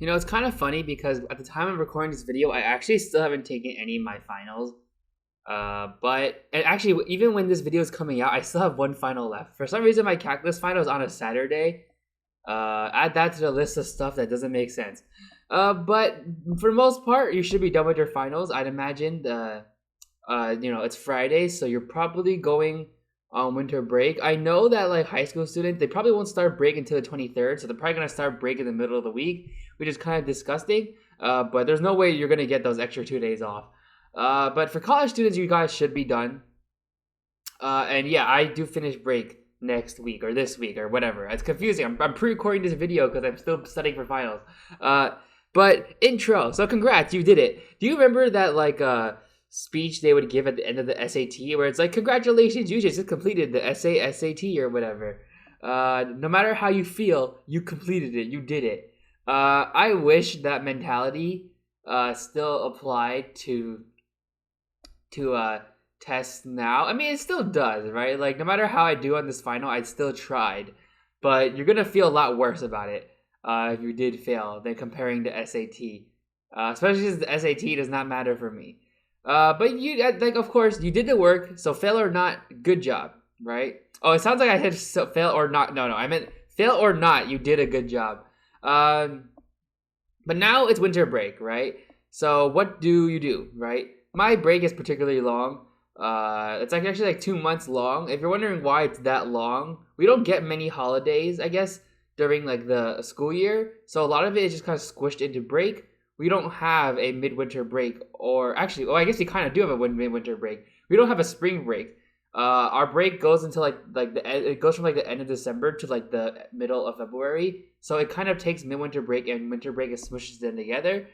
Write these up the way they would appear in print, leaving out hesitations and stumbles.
It's kind of funny because at the time of recording this video, I actually still haven't taken any of my finals. But and actually, even when this video is coming out, I still have one final left. For some reason, my calculus final is on a Saturday. Add that to the list of stuff that doesn't make sense. But for the most part, you should be done with your finals. I'd imagine it's Friday, so you're probably going on winter break. I know that like high school students, they probably won't start break until the 23rd, so they're probably gonna start break in the middle of the week, which is kind of disgusting. But there's no way you're gonna get those extra 2 days off. But for college students, you guys should be done. And yeah, I do finish break next week or this week or whatever. It's confusing. I'm pre-recording this video because I'm still studying for finals. But intro. So congrats, you did it. Do you remember that speech they would give at the end of the SAT where it's like, congratulations, you just completed the SAT or whatever. No matter how you feel, you completed it. You did it. I wish that mentality still applied to tests now. I mean, it still does, right? Like, no matter how I do on this final, I still tried. But you're gonna feel a lot worse about it if you did fail than comparing to SAT. Especially since the SAT does not matter for me. But you, of course, you did the work, so fail or not, good job, right? Oh, it sounds like I said fail or not. No, I meant fail or not, you did a good job. But now it's winter break, right? So what do you do, right? My break is particularly long. It's actually like 2 months long. If you're wondering why it's that long, we don't get many holidays, I guess, during like the school year. So a lot of it is just kind of squished into break. We don't have a midwinter break, or actually, I guess we kind of do have a midwinter break. We don't have a spring break. Our break goes until it goes from like the end of December to like the middle of February. So it kind of takes midwinter break and winter break and smushes them together.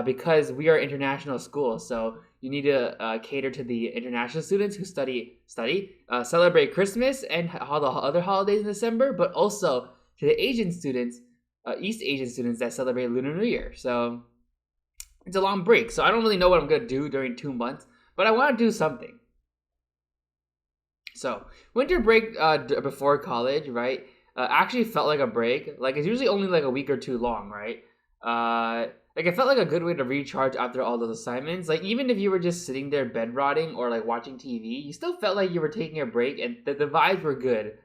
Because we are international school, so you need to cater to the international students who celebrate Christmas and all the other holidays in December, but also to the Asian students, East Asian students that celebrate Lunar New Year. So it's a long break. So I don't really know what I'm gonna do during 2 months, but I want to do something. So winter break before college, right? Actually felt like a break. Like it's usually only like a week or two long, right? Like it felt like a good way to recharge after all those assignments. Like even if you were just sitting there bed rotting or like watching TV, you still felt like you were taking a break and the vibes were good,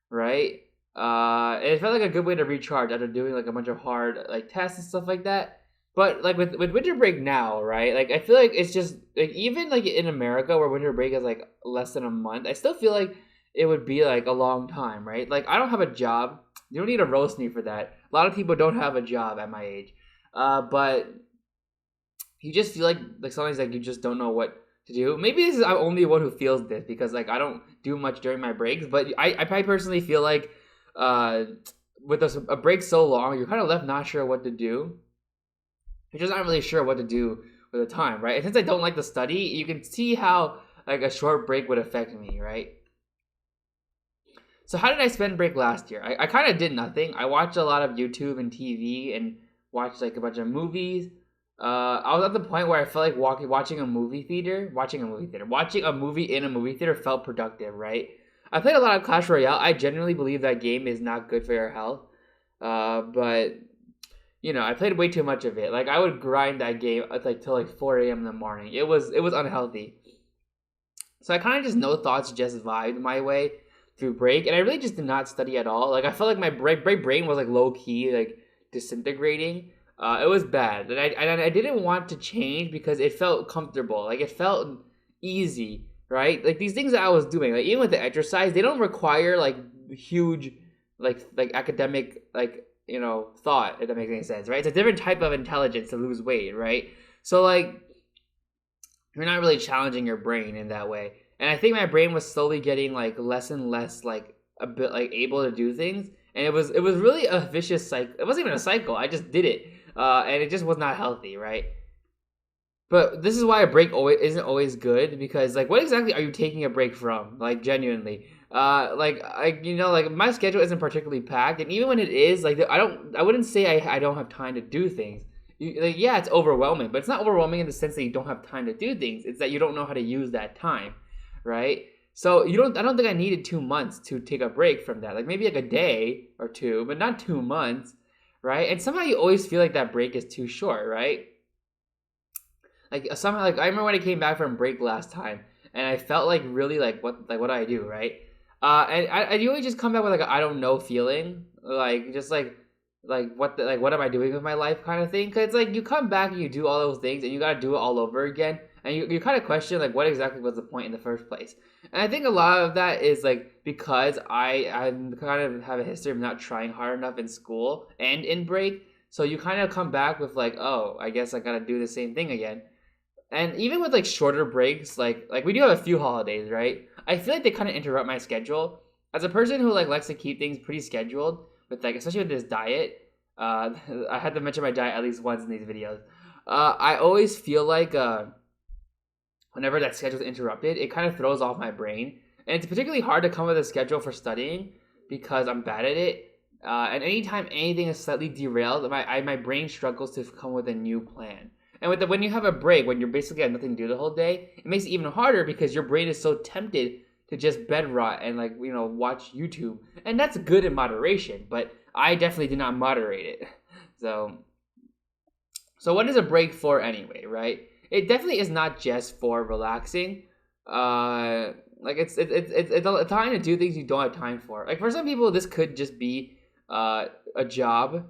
right? It felt like a good way to recharge after doing like a bunch of hard like tests and stuff like that. But like with winter break now, right? Like I feel like it's just like even like in America where winter break is like less than a month, I still feel like it would be like a long time, right? Like I don't have a job. You don't need to roast me for that. A lot of people don't have a job at my age. But you just feel like sometimes like you just don't know what to do. Maybe this is I'm only one who feels this because like I don't do much during my breaks. But I personally feel like with a break so long, you're kind of left not sure what to do. You're just not really sure what to do with the time, right? And since I don't like to study, you can see how like a short break would affect me, right? So how did I spend break last year? I kind of did nothing. I watched a lot of YouTube and TV and watched like a bunch of movies. I was at the point where I felt like watching a movie in a movie theater felt productive, right? I played a lot of Clash Royale. I genuinely believe that game is not good for your health. But I played way too much of it. Like I would grind that game like till like 4 a.m. in the morning. It was unhealthy. So I kind of just no thoughts, just vibed my way through break, and I really just did not study at all. Like I felt like my brain was like low key, like disintegrating. It was bad, and I didn't want to change because it felt comfortable. Like it felt easy, right? Like these things that I was doing, like even with the exercise, they don't require like huge, like academic thought. If that makes any sense, right? It's a different type of intelligence to lose weight, right? So like you're not really challenging your brain in that way. And I think my brain was slowly getting like less and less like a bit like able to do things. And it was really a vicious cycle. It wasn't even a cycle. I just did it. And it just was not healthy, right? But this is why a break isn't always good, because like what exactly are you taking a break from? Like genuinely. Like my schedule isn't particularly packed, and even when it is, like I wouldn't say I don't have time to do things. Yeah, it's overwhelming, but it's not overwhelming in the sense that you don't have time to do things. It's that you don't know how to use that time, right? So I don't think I needed 2 months to take a break from that. Like maybe like a day or two, but not 2 months, right? And somehow you always feel like that break is too short, right? Like somehow, like I remember when I came back from break last time, and I felt like really like what do I do, right? And I usually just come back with like a I don't know feeling, like just like what am I doing with my life kind of thing. Cause it's like you come back and you do all those things and you gotta do it all over again, and you kind of question like what exactly was the point in the first place. And I think a lot of that is like because I'm kind of have a history of not trying hard enough in school and in break, so you kind of come back with like, oh, I guess I gotta do the same thing again. And even with like shorter breaks, like we do have a few holidays, right? I feel like they kind of interrupt my schedule. As a person who like likes to keep things pretty scheduled, with like especially with this diet, I had to mention my diet at least once in these videos. I always feel like whenever that schedule is interrupted, it kind of throws off my brain, and it's particularly hard to come up with a schedule for studying because I'm bad at it. And anytime anything is slightly derailed, my brain struggles to come with a new plan. And when you have a break, when you're basically have nothing to do the whole day, it makes it even harder because your brain is so tempted to just bed rot and like watch YouTube, and that's good in moderation. But I definitely did not moderate it. So what is a break for anyway, right? It definitely is not just for relaxing. Like it's a time to do things you don't have time for. Like for some people, this could just be a job.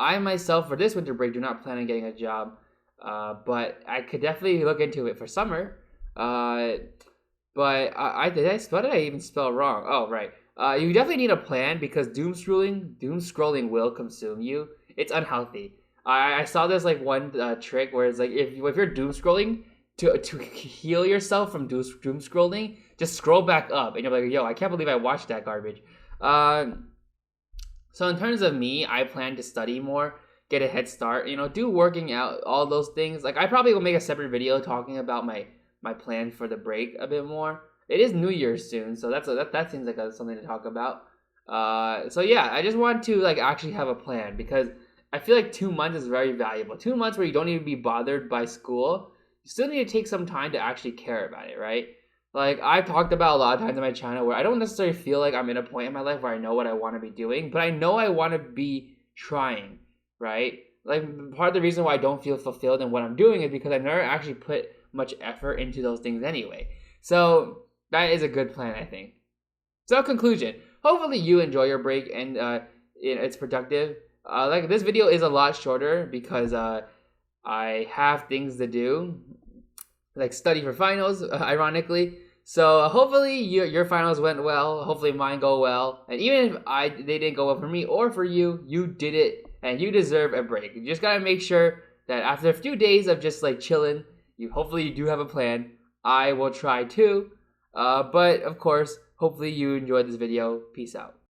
I myself for this winter break do not plan on getting a job, but I could definitely look into it for summer. But what did I even spell wrong? Oh right. You definitely need a plan because doom scrolling will consume you. It's unhealthy. I saw this like one trick where it's like if you're doom scrolling to heal yourself from doom scrolling, just scroll back up and you're like, yo, I can't believe I watched that garbage. So in terms of me, I plan to study more, get a head start, do working out, all those things. Like I probably will make a separate video talking about my plan for the break a bit more. It is New Year's soon, so that seems like something to talk about. So yeah, I just want to like actually have a plan because I feel like 2 months is very valuable. 2 months where you don't need to be bothered by school, you still need to take some time to actually care about it, right? Like I've talked about a lot of times on my channel where I don't necessarily feel like I'm in a point in my life where I know what I want to be doing, but I know I want to be trying, right? Like part of the reason why I don't feel fulfilled in what I'm doing is because I've never actually put much effort into those things anyway. So that is a good plan, I think. So conclusion, hopefully you enjoy your break and it's productive. Like this video is a lot shorter because I have things to do, like study for finals, ironically. So hopefully your finals went well. Hopefully mine go well. And even if they didn't go well for me or for you, you did it and you deserve a break. You just gotta make sure that after a few days of just like chilling, hopefully you do have a plan. I will try too. But of course, hopefully you enjoyed this video. Peace out.